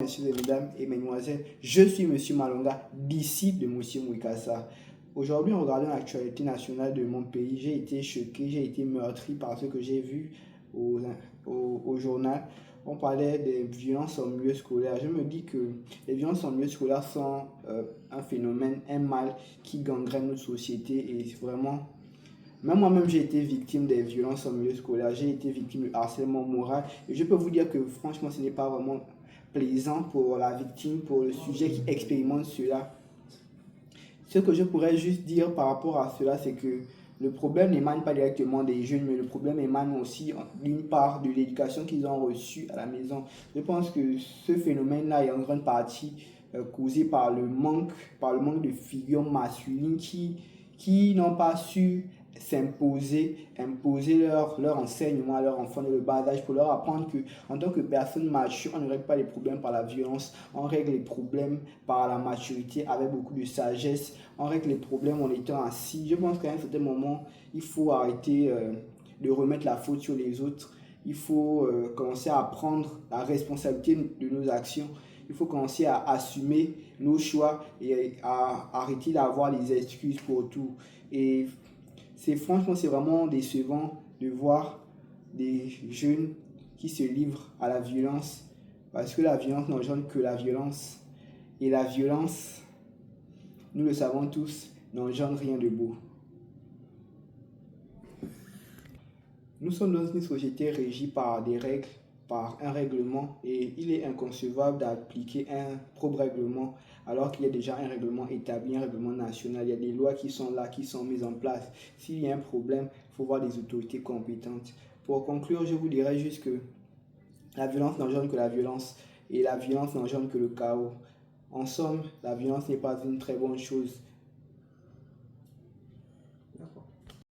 Messieurs et mesdames et mesdemoiselles, je suis Monsieur Malonga, disciple de Monsieur Mwikasa. Aujourd'hui, en regardant l'actualité nationale de mon pays, j'ai été choqué, j'ai été meurtri par ce que j'ai vu au journal. On parlait des violences en milieu scolaire. Je me dis que les violences en milieu scolaire sont un phénomène, un mal qui gangrène notre société et vraiment, même moi-même, j'ai été victime des violences en milieu scolaire, j'ai été victime de harcèlement moral. Et je peux vous dire que franchement, ce n'est pas vraiment plaisant pour la victime, pour le sujet qui expérimente cela. Ce que je pourrais juste dire par rapport à cela, c'est que le problème n'émane pas directement des jeunes, mais le problème émane aussi d'une part de l'éducation qu'ils ont reçue à la maison. Je pense que ce phénomène-là est en grande partie causé par le manque de figures masculines qui n'ont pas su imposer leur enseignement à leurs enfants de le bas âge pour leur apprendre que en tant que personne mature, on ne règle pas les problèmes par la violence, on règle les problèmes par la maturité avec beaucoup de sagesse, on règle les problèmes en étant assis. Je pense qu'à un certain moment, il faut arrêter de remettre la faute sur les autres. Il faut commencer à prendre la responsabilité de nos actions. Il faut commencer à assumer nos choix et à arrêter d'avoir les excuses pour tout. Et franchement, c'est vraiment décevant de voir des jeunes qui se livrent à la violence parce que la violence n'engendre que la violence. Et la violence, nous le savons tous, n'engendre rien de beau. Nous sommes dans une société régie par des règles, par un règlement, et il est inconcevable d'appliquer un propre règlement alors qu'il y a déjà un règlement établi, un règlement national. Il y a des lois qui sont là, qui sont mises en place. S'il y a un problème, il faut voir des autorités compétentes. Pour conclure, je vous dirais juste que la violence n'engendre que la violence et la violence n'engendre que le chaos. En somme, la violence n'est pas une très bonne chose. D'accord.